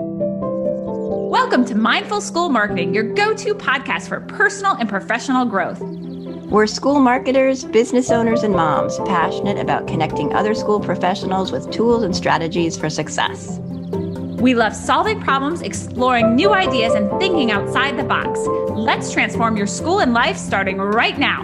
Welcome to Mindful School Marketing, your go-to podcast for personal and professional growth. We're school marketers, business owners, and moms passionate about connecting other school professionals with tools and strategies for success. We love solving problems, exploring new ideas, and thinking outside the box. Let's transform your school and life starting right now.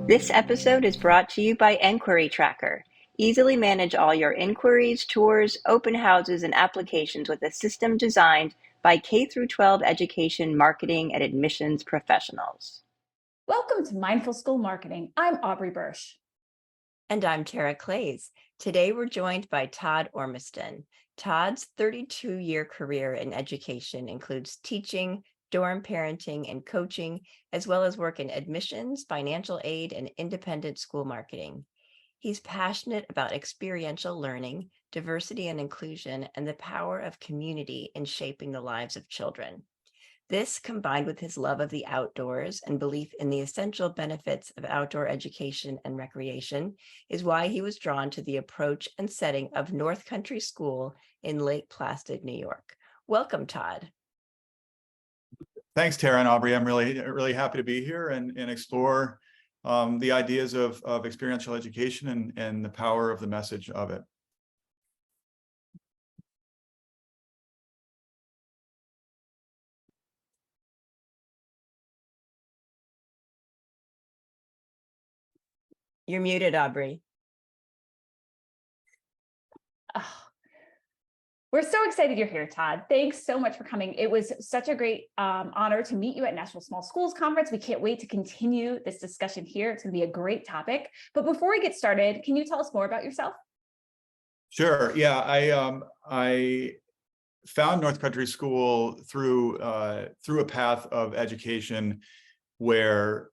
This episode is brought to you by Enquiry Tracker. Easily manage all your inquiries, tours, open houses, and applications with a system designed by K-12 education, marketing, and admissions professionals. Welcome to Mindful School Marketing. I'm Aubrey Bursch. And I'm Tara Clays. Today we're joined by Todd Ormiston. Todd's 32-year career in education includes teaching, dorm parenting, and coaching, as well as work in admissions, financial aid, and independent school marketing. He's passionate about experiential learning, diversity and inclusion, and the power of community in shaping the lives of children. This, combined with his love of the outdoors and belief in the essential benefits of outdoor education and recreation, is why he was drawn to the approach and setting of North Country School in Lake Placid, New York. Welcome, Todd. Thanks, Tara and Aubrey. I'm really happy to be here and explore the ideas of experiential education and the power of the message of it. You're muted, Aubrey. Oh, we're so excited you're here, Todd. Thanks so much for coming. It was such a great honor to meet you at National Small Schools Conference. We can't wait to continue this discussion here. It's going to be a great topic. But before we get started, can you tell us more about yourself? Sure. Yeah, I found North Country School through a path of education where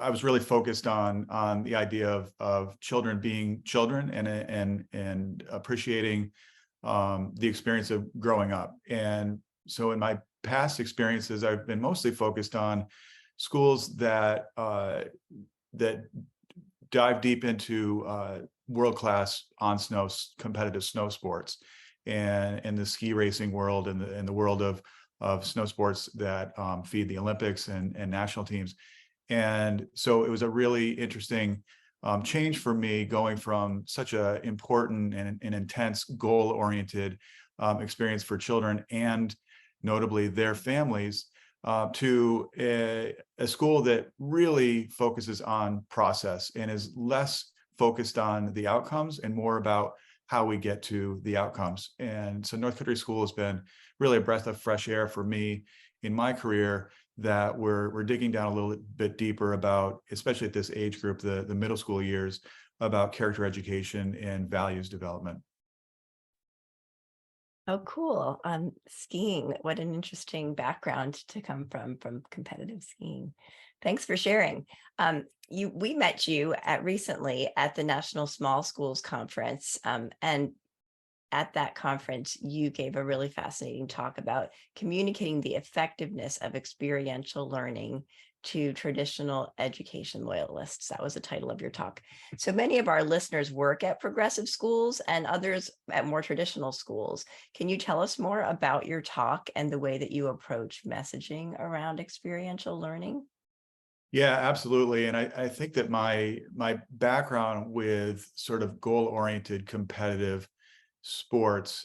I was really focused on the idea of children being children and appreciating the experience of growing up. And so in my past experiences, I've been mostly focused on schools that dive deep into world-class on-snow competitive snow sports and in the ski racing world and the world of snow sports that feed the Olympics and national teams. And so it was a really interesting change for me going from such an important and intense goal-oriented experience for children and notably their families to a school that really focuses on process and is less focused on the outcomes and more about how we get to the outcomes. And so North Country School has been really a breath of fresh air for me in my career, that we're digging down a little bit deeper about, especially at this age group, the middle school years, about character education and values development. Oh, cool. Skiing. What an interesting background to come from competitive skiing. Thanks for sharing. We met you recently at the National Small Schools Conference, and at that conference, you gave a really fascinating talk about communicating the effectiveness of experiential learning to traditional education loyalists. That was the title of your talk. So many of our listeners work at progressive schools and others at more traditional schools. Can you tell us more about your talk and the way that you approach messaging around experiential learning? Yeah, absolutely. And I think that my background with sort of goal-oriented competitive sports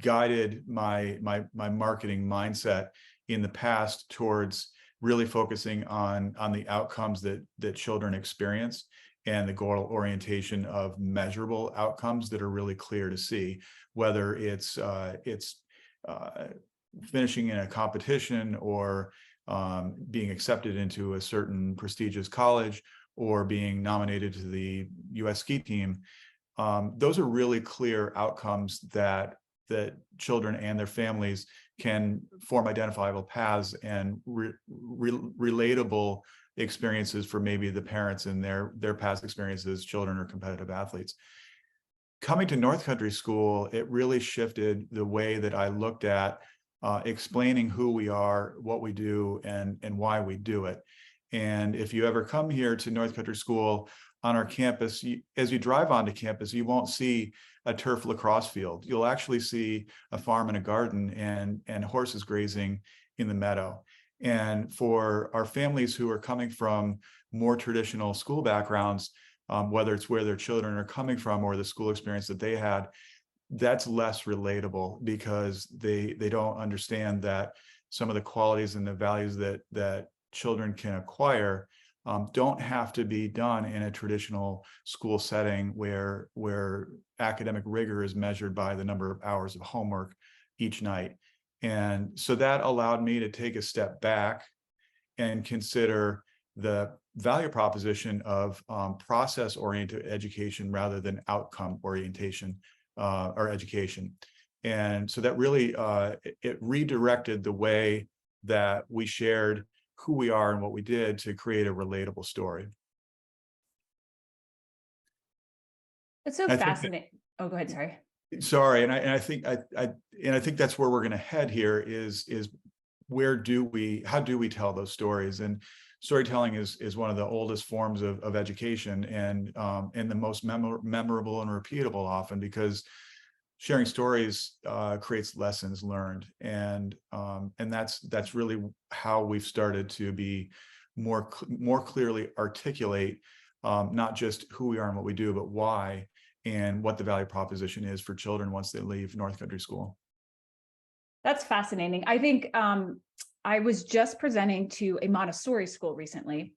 guided my marketing mindset in the past towards really focusing on the outcomes that children experience and the goal orientation of measurable outcomes that are really clear to see, whether it's finishing in a competition or being accepted into a certain prestigious college or being nominated to the U.S. ski team. Those are really clear outcomes that children and their families can form identifiable paths and relatable experiences for maybe the parents and their past experiences, children or competitive athletes. Coming to North Country School, it really shifted the way that I looked at explaining who we are, what we do, and why we do it. And if you ever come here to North Country School, on our campus, as you drive onto campus, you won't see a turf lacrosse field. You'll actually see a farm and a garden and horses grazing in the meadow. And for our families who are coming from more traditional school backgrounds, whether it's where their children are coming from or the school experience that they had, that's less relatable because they don't understand that some of the qualities and the values that children can acquire don't have to be done in a traditional school setting where academic rigor is measured by the number of hours of homework each night. And so that allowed me to take a step back and consider the value proposition of process-oriented education rather than outcome orientation or education. And so that really, it redirected the way that we shared who we are and what we did to create a relatable story. It's so fascinating. Oh, go ahead. Sorry. Sorry, and I think that's where we're going to head here is how do we tell those stories? And storytelling is one of the oldest forms of education and the most memorable and repeatable often, because sharing stories creates lessons learned, and that's really how we've started to be more clearly articulate not just who we are and what we do, but why and what the value proposition is for children once they leave North Country School. That's fascinating. I think I was just presenting to a Montessori school recently,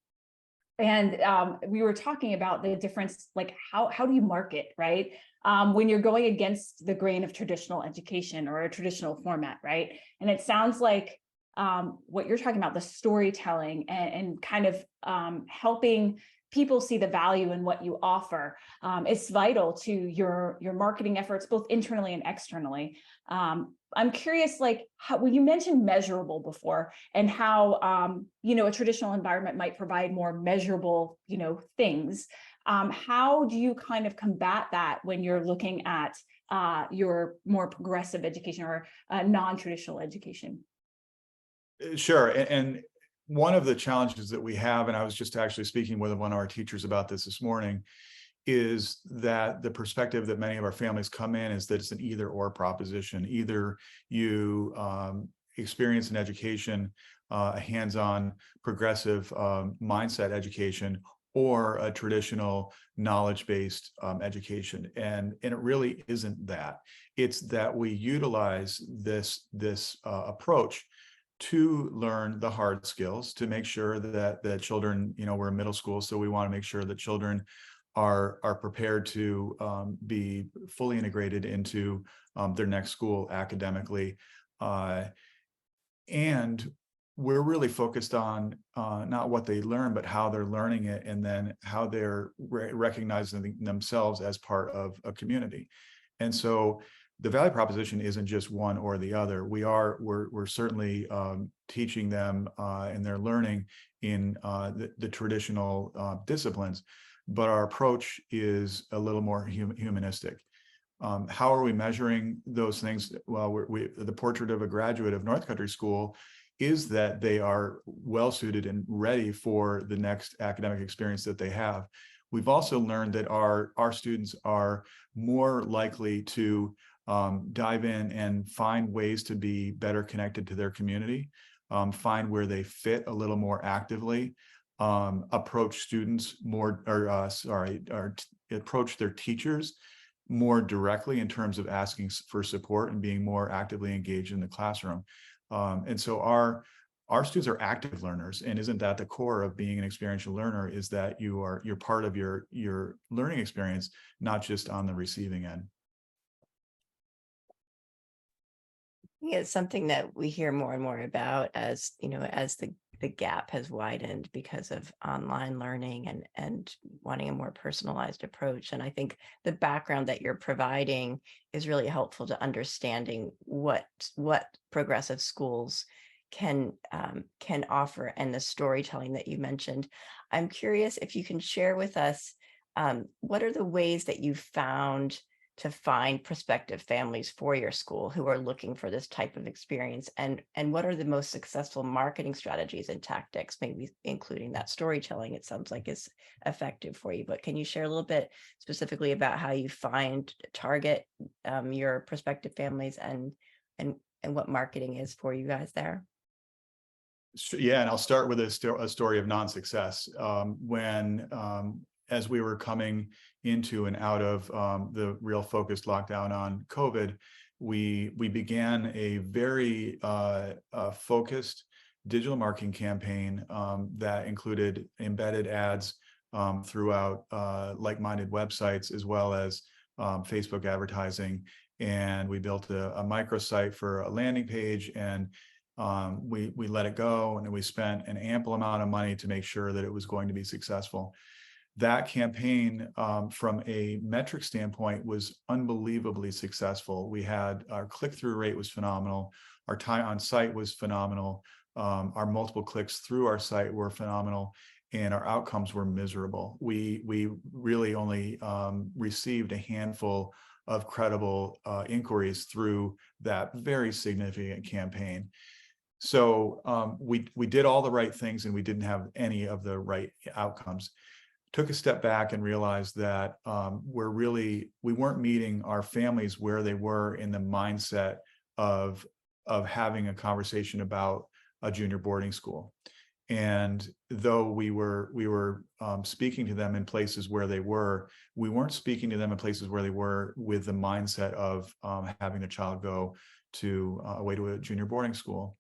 and we were talking about the difference, like how do you market, right? When you're going against the grain of traditional education or a traditional format, right? And it sounds like what you're talking about, the storytelling and kind of helping people see the value in what you offer is vital to your marketing efforts, both internally and externally. I'm curious, like when you mentioned measurable before and how, a traditional environment might provide more measurable, things. How do you kind of combat that when you're looking at your more progressive education or non-traditional education? Sure. And one of the challenges that we have, and I was just actually speaking with one of our teachers about this morning, is that the perspective that many of our families come in is that it's an either or proposition. Either you experience an education, a hands-on progressive mindset education, or a traditional knowledge-based education. And it really isn't that. It's that we utilize this approach to learn the hard skills, to make sure that the children, we're in middle school, so we want to make sure that children are prepared to be fully integrated into their next school academically. And we're really focused on not what they learn, but how they're learning it, and then how they're recognizing themselves as part of a community. And so the value proposition isn't just one or the other. We're certainly teaching them and they're learning in the traditional disciplines, but our approach is a little more humanistic. How are we measuring those things? Well, the portrait of a graduate of North Country School is that they are well suited and ready for the next academic experience that they have. We've also learned that our students are more likely to dive in and find ways to be better connected to their community, find where they fit a little more actively, approach students more, approach their teachers more directly in terms of asking for support and being more actively engaged in the classroom. And so our students are active learners, and isn't that the core of being an experiential learner, is that you're part of your learning experience, not just on the receiving end. It's something that we hear more and more about as the gap has widened because of online learning and wanting a more personalized approach. And I think the background that you're providing is really helpful to understanding what progressive schools can offer, and the storytelling that you mentioned. I'm curious if you can share with us what are the ways that you found find prospective families for your school who are looking for this type of experience? And what are the most successful marketing strategies and tactics, maybe including that storytelling, it sounds like is effective for you, but can you share a little bit specifically about how you target your prospective families and what marketing is for you guys there? Yeah, and I'll start with a story of non-success. As we were coming into and out of the real focused lockdown on COVID, we began a very focused digital marketing campaign that included embedded ads throughout like-minded websites, as well as Facebook advertising. And we built a microsite for a landing page, and we let it go, and we spent an ample amount of money to make sure that it was going to be successful. That campaign, from a metric standpoint, was unbelievably successful. We had our click-through rate was phenomenal. Our time on site was phenomenal. Our multiple clicks through our site were phenomenal, and our outcomes were miserable. We really only received a handful of credible inquiries through that very significant campaign. So we did all the right things, and we didn't have any of the right outcomes. Took a step back and realized that we weren't meeting our families where they were in the mindset of having a conversation about a junior boarding school. And though we were speaking to them in places where they were, we weren't speaking to them in places where they were with the mindset of having a child go to away to a junior boarding school.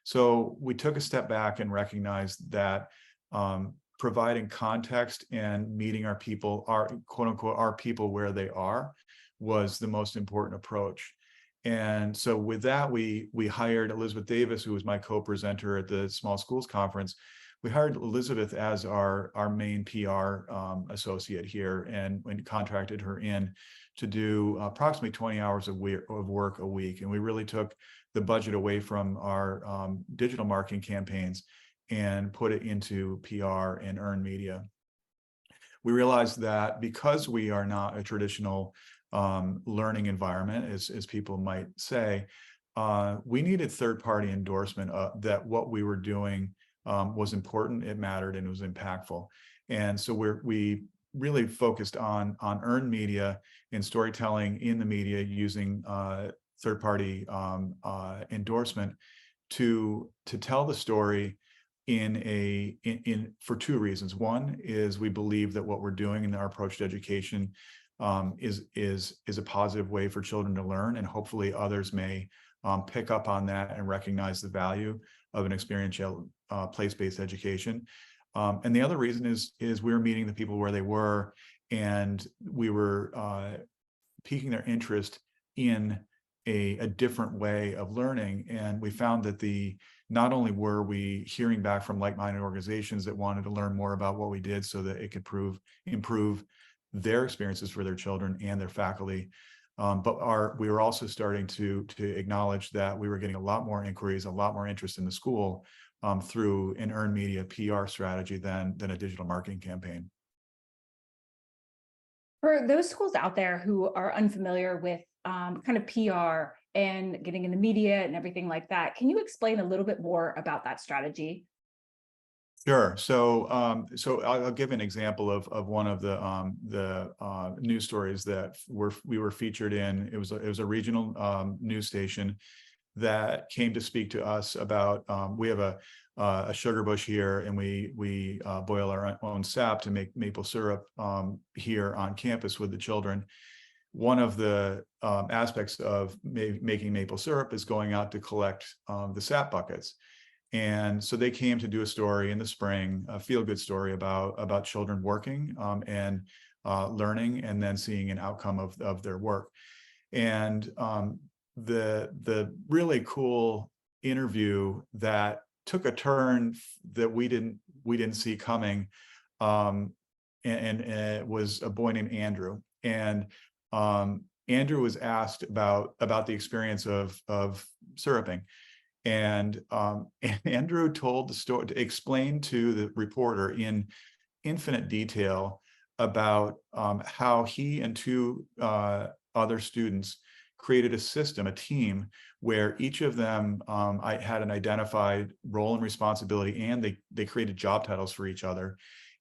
So we took a step back and recognized that providing context and meeting our people, our quote unquote, our people where they are, was the most important approach. And so with that, we hired Elizabeth Davis, who was my co-presenter at the Small Schools Conference. We hired Elizabeth as our main PR associate here, and contracted her in to do approximately 20 hours of work a week. And we really took the budget away from our digital marketing campaigns and put it into PR and earned media. We realized that because we are not a traditional learning environment, as people might say, we needed third-party endorsement that what we were doing was important, it mattered, and it was impactful. And so we really focused on earned media and storytelling in the media using third-party endorsement to tell the story for two reasons. One is we believe that what we're doing in our approach to education is a positive way for children to learn, and hopefully others may pick up on that and recognize the value of an experiential place-based education. And the other reason is we were meeting the people where they were, and we were piquing their interest in a different way of learning. And we found that not only were we hearing back from like-minded organizations that wanted to learn more about what we did so that it could improve their experiences for their children and their faculty, but we were also starting to acknowledge that we were getting a lot more inquiries, a lot more interest in the school through an earned media PR strategy than a digital marketing campaign. For those schools out there who are unfamiliar with kind of PR and getting in the media and everything like that, can you explain a little bit more about that strategy? Sure. So I'll give an example of one of the news stories that we were featured in. It was a regional news station that came to speak to us about. We have a sugar bush here, and we boil our own sap to make maple syrup here on campus with the children. One of the aspects of making maple syrup is going out to collect the sap buckets. And so they came to do a story in the spring, a feel-good story about children working and learning, and then seeing an outcome of their work. And the really cool interview that took a turn that we didn't see coming, and it was a boy named Andrew. And Andrew was asked about the experience of syruping. And Andrew told the story, to explain to the reporter in infinite detail about how he and two other students created a system, a team, where each of them I had an identified role and responsibility, and they created job titles for each other.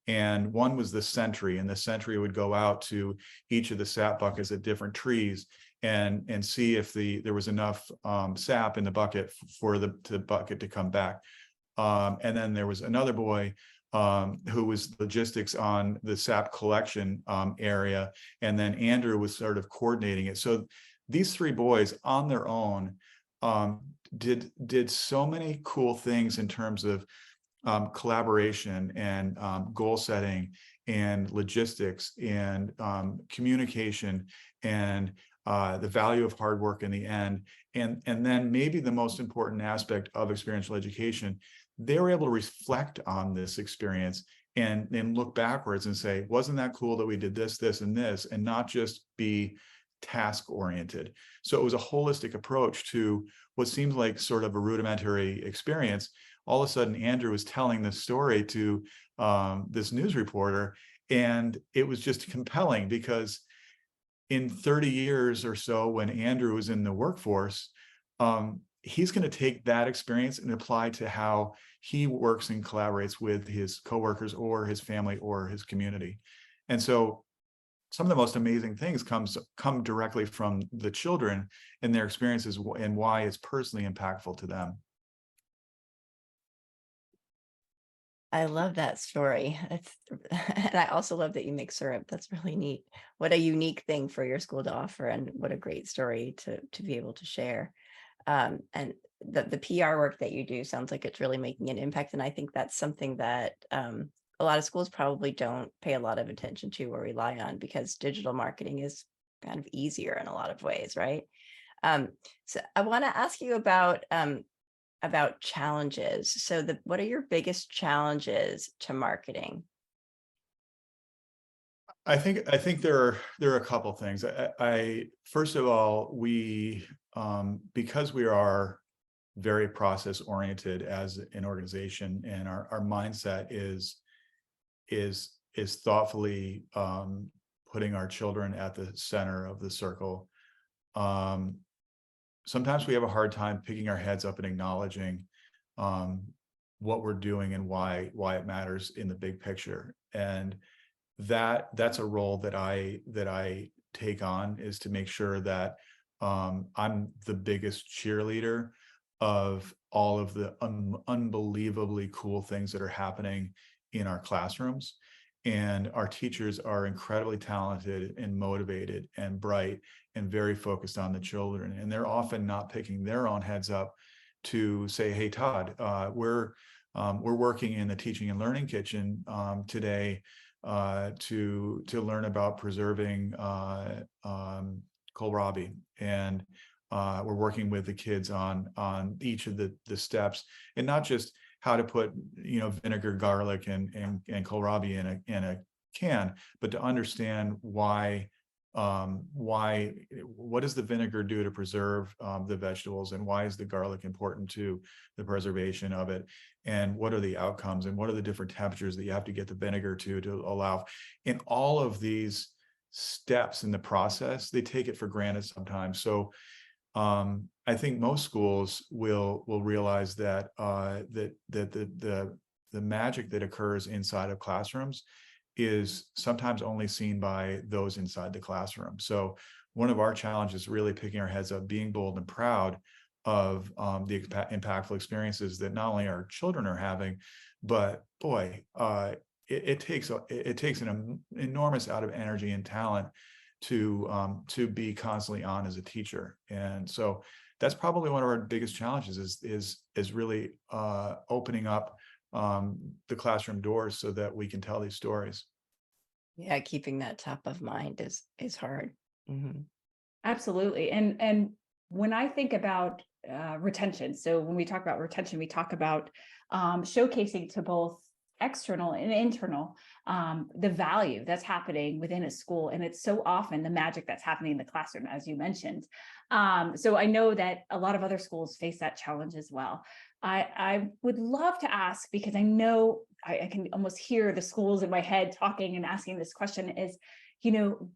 And one was the sentry, and the sentry would go out to each of the sap buckets at different trees and see if there was enough sap in the bucket for the bucket to come back. And then there was another boy who was logistics on the sap collection area, and then Andrew was sort of coordinating it. So these three boys on their own did so many cool things in terms of collaboration and goal setting and logistics and communication and the value of hard work in the end. And then maybe the most important aspect of experiential education, they were able to reflect on this experience and then look backwards and say, wasn't that cool that we did this, this, and this, and not just be task oriented. So it was a holistic approach to what seems like sort of a rudimentary experience. All of a sudden, Andrew was telling this story to this news reporter, and it was just compelling because in 30 years or so, when Andrew was in the workforce, he's going to take that experience and apply to how he works and collaborates with his coworkers or his family or his community. And so some of the most amazing things come directly from the children and their experiences and why it's personally impactful to them. I love that story. And I also love that you make syrup. That's really neat. What a unique thing for your school to offer, and what a great story to be able to share. And the PR work that you do sounds like it's really making an impact. And I think that's something that a lot of schools probably don't pay a lot of attention to or rely on, because digital marketing is kind of easier in a lot of ways, right? So I want to ask you about challenges. So what are your biggest challenges to marketing? I think there are a couple things. I first of all, we because we are very process oriented as an organization, and our mindset is thoughtfully putting our children at the center of the circle. Sometimes we have a hard time picking our heads up and acknowledging what we're doing and why it matters in the big picture. And that's a role that I take on, is to make sure that I'm the biggest cheerleader of all of the unbelievably cool things that are happening in our classrooms. And our teachers are incredibly talented and motivated and bright and very focused on the children. And they're often not picking their own heads up to say, hey, Todd, we're working in the teaching and learning kitchen today to learn about preserving kohlrabi, and we're working with the kids on each of the steps, and not just how to put vinegar, garlic, and kohlrabi in a can, but to understand why what does the vinegar do to preserve the vegetables, and why is the garlic important to the preservation of it, and what are the outcomes, and what are the different temperatures that you have to get the vinegar to allow. In all of these steps in the process, they take it for granted sometimes. So I think most schools will realize that the magic that occurs inside of classrooms is sometimes only seen by those inside the classroom. So one of our challenges is really picking our heads up, being bold and proud of the impactful experiences that not only our children are having, but boy, it takes an enormous amount of energy and talent to be constantly on as a teacher. And so that's probably one of our biggest challenges is really opening up the classroom doors so that we can tell these stories. Yeah, keeping that top of mind is hard. Mm-hmm. Absolutely. And when I think about retention, so when we talk about retention, we talk about showcasing to both external and internal the value that's happening within a school. And it's so often the magic that's happening in the classroom, as you mentioned. So I know that a lot of other schools face that challenge as well. I would love to ask, because I know I can almost hear the schools in my head talking and asking this question, is,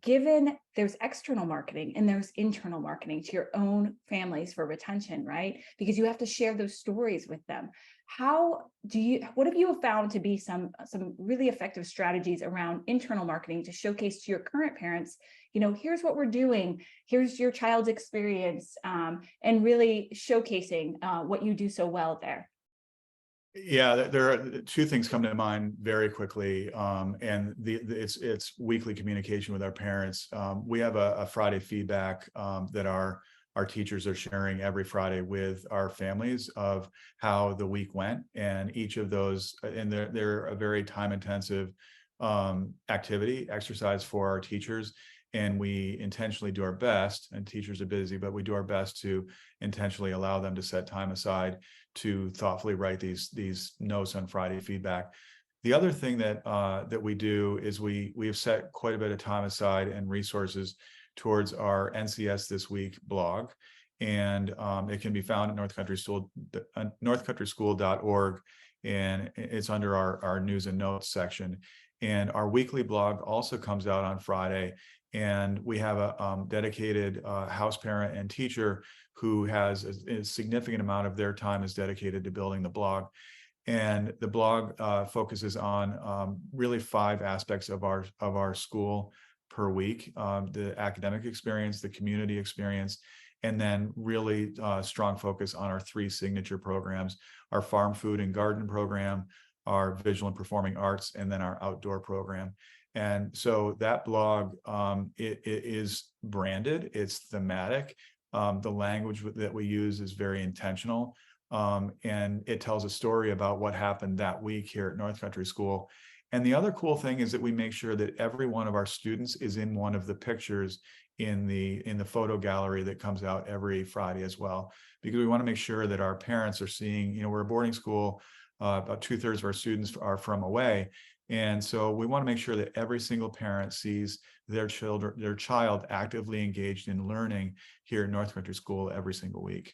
given there's external marketing and there's internal marketing to your own families for retention, right? Because you have to share those stories with them. What have you found to be some really effective strategies around internal marketing to showcase to your current parents, here's what we're doing, here's your child's experience, and really showcasing what you do so well there? Yeah, there are two things come to mind very quickly, and it's weekly communication with our parents. We have a Friday feedback that our teachers are sharing every Friday with our families of how the week went, and each of those, and they're a very time-intensive exercise for our teachers. And we intentionally do our best, and teachers are busy, but we do our best to intentionally allow them to set time aside to thoughtfully write these notes on Friday feedback. The other thing that we do is we have set quite a bit of time aside and resources towards our NCS This Week blog, and it can be found at northcountryschool.org, and it's under our news and notes section. And our weekly blog also comes out on Friday, and we have a dedicated house parent and teacher who has a significant amount of their time is dedicated to building the blog. And the blog focuses on really 5 aspects of our school per week: the academic experience, the community experience, and then really strong focus on our 3 signature programs: our farm, food, and garden program, our visual and performing arts, and then our outdoor program. And so that blog, it is branded, it's thematic. The language that we use is very intentional, and it tells a story about what happened that week here at North Country School. And the other cool thing is that we make sure that every one of our students is in one of the pictures in the photo gallery that comes out every Friday as well, because we want to make sure that our parents are seeing, we're a boarding school, about 2/3 of our students are from away. And so we want to make sure that every single parent sees their child actively engaged in learning here at North Country School every single week.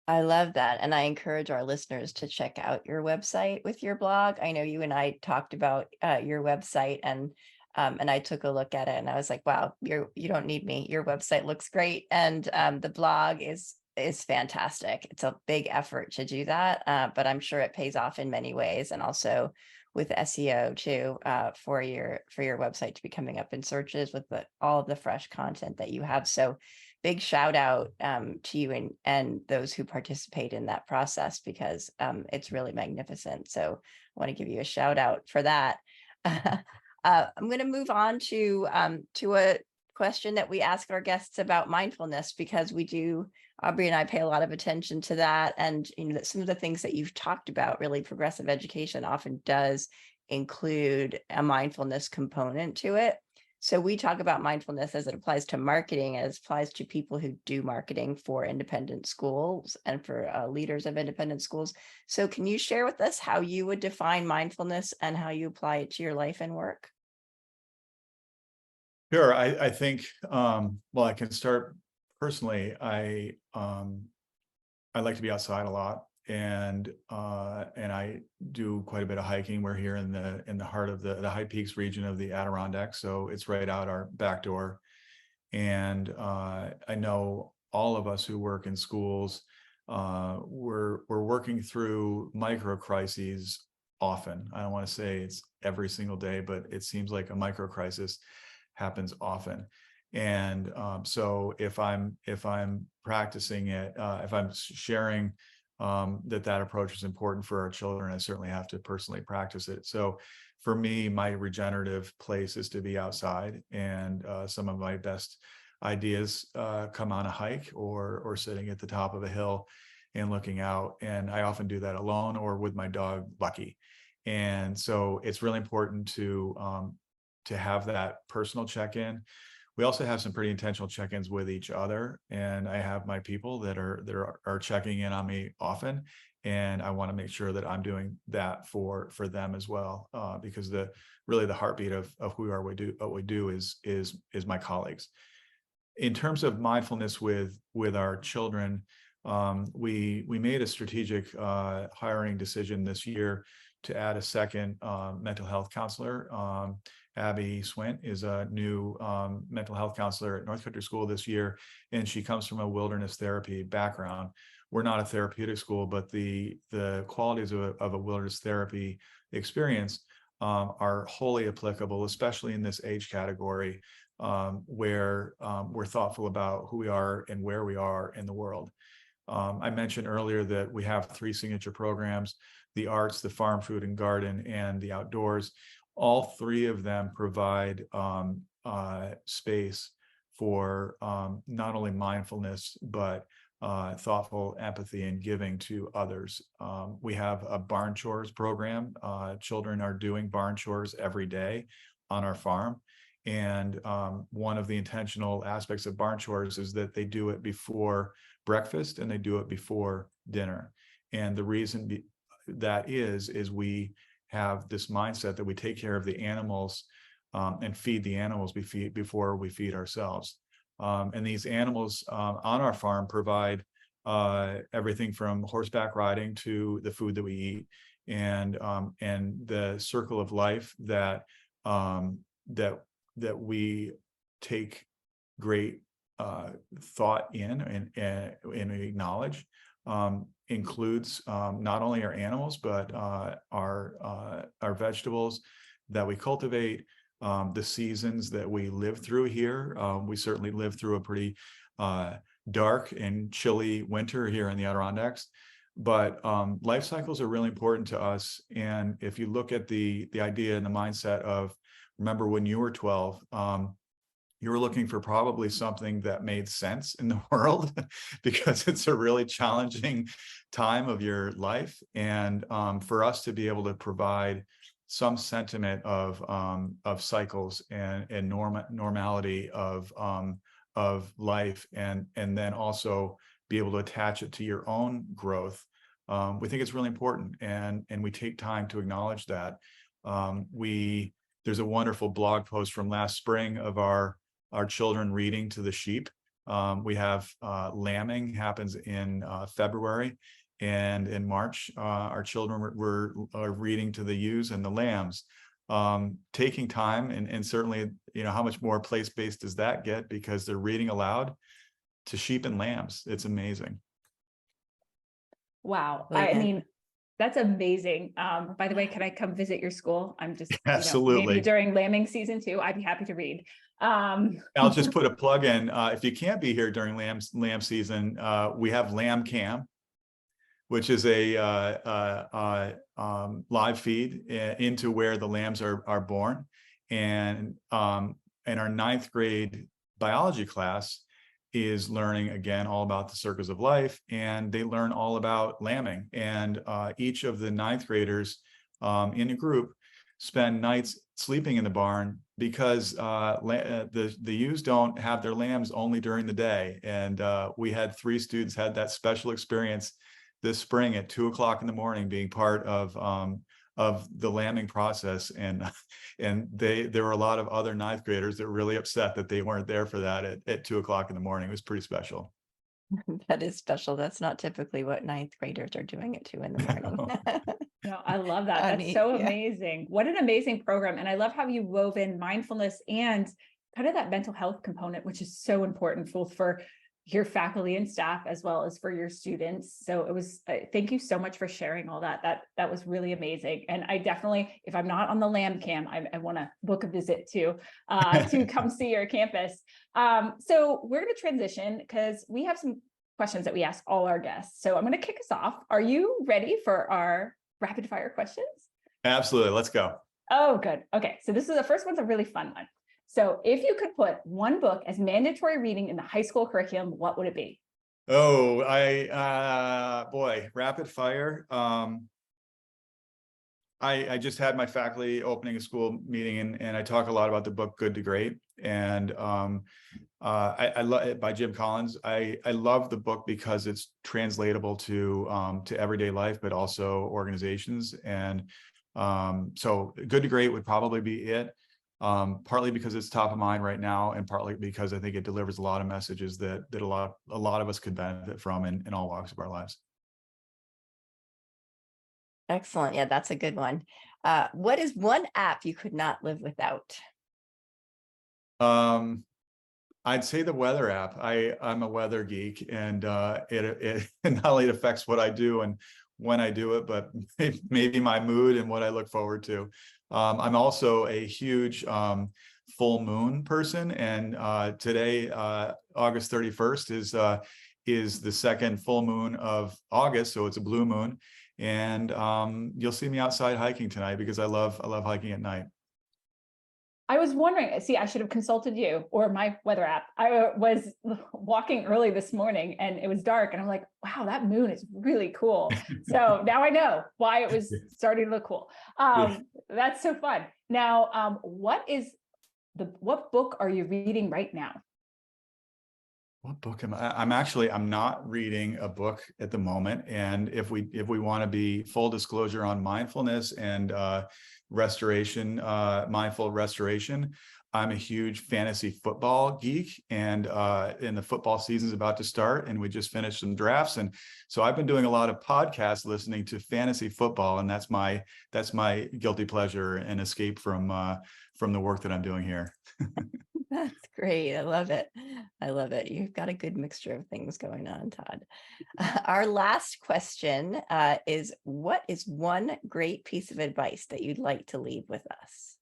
I love that. And I encourage our listeners to check out your website with your blog. I know you and I talked about your website, and I took a look at it and I was like, wow, you don't need me. Your website looks great. And the blog is fantastic. It's a big effort to do that, but I'm sure it pays off in many ways. And also with SEO too, for your website to be coming up in searches with all of the fresh content that you have. So big shout out to you and those who participate in that process, because it's really magnificent. So I want to give you a shout out for that. I'm going to move on to a question that we ask our guests about mindfulness, because Aubrey and I pay a lot of attention to that. And some of the things that you've talked about, really progressive education often does include a mindfulness component to it. So we talk about mindfulness as it applies to marketing, as it applies to people who do marketing for independent schools and for leaders of independent schools. So can you share with us how you would define mindfulness and how you apply it to your life and work? Sure. I think, well, I can start personally. I like to be outside a lot, and I do quite a bit of hiking. We're here in the heart of the High Peaks region of the Adirondacks, so it's right out our back door. And I know all of us who work in schools, we're working through micro crises often. I don't want to say it's every single day, but it seems like a micro crisis happens often. And so if I'm practicing it, if I'm sharing that approach is important for our children, I certainly have to personally practice it. So for me, my regenerative place is to be outside, and some of my best ideas come on a hike or sitting at the top of a hill and looking out. And I often do that alone or with my dog Lucky. And so it's really important to have that personal check-in. We also have some pretty intentional check-ins with each other, and I have my people that are checking in on me often, and I want to make sure that I'm doing that for them as well, because really the heartbeat of who we are, what we do is my colleagues. In terms of mindfulness with our children, we made a strategic hiring decision this year add a second mental health counselor. Abby Swint is a new mental health counselor at North Country School this year, and she comes from a wilderness therapy background. We're not a therapeutic school, but the qualities of a wilderness therapy experience are wholly applicable, especially in this age category, where we're thoughtful about who we are and where we are in the world. I mentioned earlier that we have 3 signature programs: the arts, the farm, food, and garden, and the outdoors. All 3 of them provide space for not only mindfulness, but thoughtful empathy and giving to others. We have a barn chores program. Children are doing barn chores every day on our farm. And one of the intentional aspects of barn chores is that they do it before breakfast and they do it before dinner. And the reason that is we have this mindset that we take care of the animals and feed the animals before we feed ourselves. And these animals on our farm provide everything from horseback riding to the food that we eat, and the circle of life that we take great thought in and acknowledge. Includes not only our animals, but our vegetables that we cultivate, the seasons that we live through here. We certainly live through a pretty dark and chilly winter here in the Adirondacks, but life cycles are really important to us. And if you look at the idea and the mindset of, remember when you were 12, you were looking for probably something that made sense in the world because it's a really challenging time of your life. And for us to be able to provide some sentiment of cycles and normality of life, and then also be able to attach it to your own growth, we think it's really important, and we take time to acknowledge that. There's a wonderful blog post from last spring of our children reading to the sheep. We have lambing happens in February, and in March, our children were reading to the ewes and the lambs. Taking time, and certainly, how much more place-based does that get, because they're reading aloud to sheep and lambs. It's amazing. Wow. Well, I yeah. mean, that's amazing. By the way, can I come visit your school? I'm just, Absolutely. maybe during lambing season too, I'd be happy to read. I'll just put a plug in. If you can't be here during lamb season, we have Lamb Cam, which is a live feed into where the lambs are born. And our 9th grade biology class is learning again all about the circles of life, and they learn all about lambing. And each of the 9th graders in a group spend nights sleeping in the barn, because the ewes don't have their lambs only during the day. And we had 3 students had that special experience this spring at 2 o'clock in the morning, being part of the lambing process. And there were a lot of other 9th graders that were really upset that they weren't there for that at 2 o'clock in the morning. It was pretty special. That is special. That's not typically what 9th graders are doing at 2 in the morning. No, I love that. How That's neat, so yeah. amazing. What an amazing program. And I love how you wove in mindfulness and kind of that mental health component, which is so important both for your faculty and staff as well as for your students. So it was, thank you so much for sharing all that. That was really amazing. And I definitely, if I'm not on the Lamb Cam, I want to book a visit to come see your campus. So we're going to transition because we have some questions that we ask all our guests. So I'm going to kick us off. Are you ready for our rapid fire questions? Absolutely. Let's go. Oh, good. Okay. So the first one's a really fun one. So if you could put one book as mandatory reading in the high school curriculum, what would it be? Oh, boy, rapid fire. I just had my faculty opening a school meeting, and I talk a lot about the book Good to Great. And I love it by Jim Collins. I love the book because it's translatable to everyday life, but also organizations. And so Good to Great would probably be it. Partly because it's top of mind right now, and partly because I think it delivers a lot of messages that a lot of us could benefit from in all walks of our lives. Excellent. Yeah, that's a good one. What is one app you could not live without? I'd say the weather app. I'm a weather geek, and it not only it affects what I do and when I do it, but maybe my mood and what I look forward to. I'm also a huge full moon person, and today, August 31st, is the second full moon of August, so it's a blue moon, and you'll see me outside hiking tonight because I love hiking at night. I was wondering, see, I should have consulted you or my weather app. I was walking early this morning and it was dark and I'm like, wow, that moon is really cool. So now I know why it was starting to look cool. That's so fun. Now, what book are you reading right now? What book am I? I'm not reading a book at the moment. And if we want to be full disclosure on mindfulness and mindful restoration, I'm a huge fantasy football geek, and the football season is about to start, and we just finished some drafts, and so I've been doing a lot of podcasts listening to fantasy football, and that's my guilty pleasure and escape from the work that I'm doing here. That's great. I love it. I love it. You've got a good mixture of things going on, Todd. Our last question is, what is one great piece of advice that you'd like to leave with us?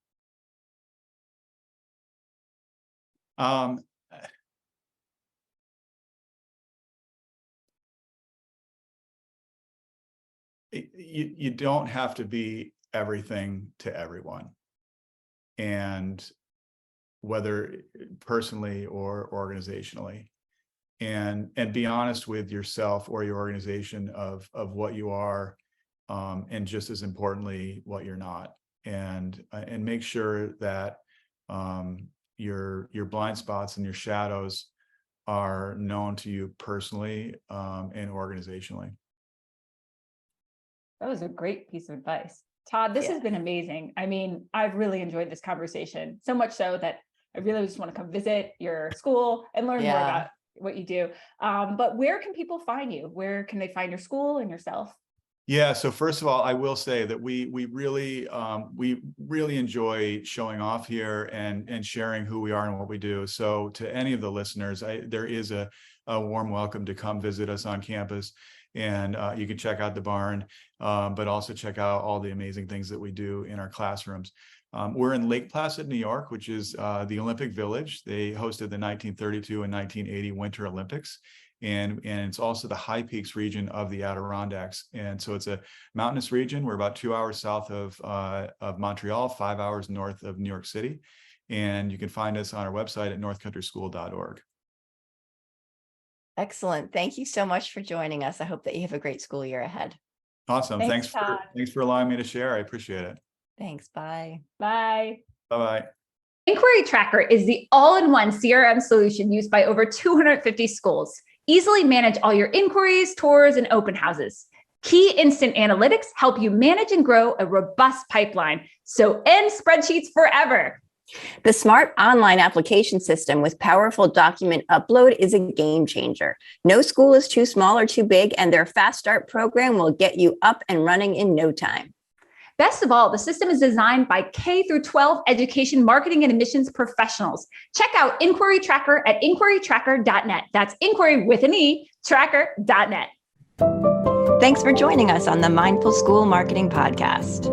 You don't have to be everything to everyone, and whether personally or organizationally, and be honest with yourself or your organization of what you are, and just as importantly, what you're not, and make sure that your blind spots and your shadows are known to you personally, and organizationally. That was a great piece of advice. Todd, this has been amazing. I mean, I've really enjoyed this conversation, so much so that I really just want to come visit your school and learn more about what you do. But where can people find you? Where can they find your school and yourself? Yeah. So first of all, I will say that we really enjoy showing off here and sharing who we are and what we do. So to any of the listeners, there is a warm welcome to come visit us on campus, and you can check out the barn, but also check out all the amazing things that we do in our classrooms. We're in Lake Placid, New York, which is the Olympic Village. They hosted the 1932 and 1980 Winter Olympics. And it's also the high peaks region of the Adirondacks. And so it's a mountainous region. We're about 2 hours south of Montreal, 5 hours north of New York City. And you can find us on our website at northcountryschool.org. Excellent. Thank you so much for joining us. I hope that you have a great school year ahead. Awesome. Thanks for allowing me to share. I appreciate it. Thanks. Bye. Bye. Bye-bye. Inquiry Tracker is the all-in-one CRM solution used by over 250 schools. Easily manage all your inquiries, tours, and open houses. Key instant analytics help you manage and grow a robust pipeline. So end spreadsheets forever. The smart online application system with powerful document upload is a game changer. No school is too small or too big, and their Fast Start program will get you up and running in no time. Best of all, the system is designed by K-12 education marketing and admissions professionals. Check out Inquiry Tracker at inquirytracker.net. That's inquiry with an E, tracker.net. Thanks for joining us on the Mindful School Marketing Podcast.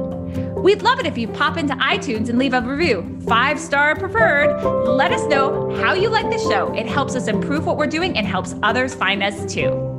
We'd love it if you pop into iTunes and leave a review, 5-star preferred. Let us know how you like the show. It helps us improve what we're doing and helps others find us too.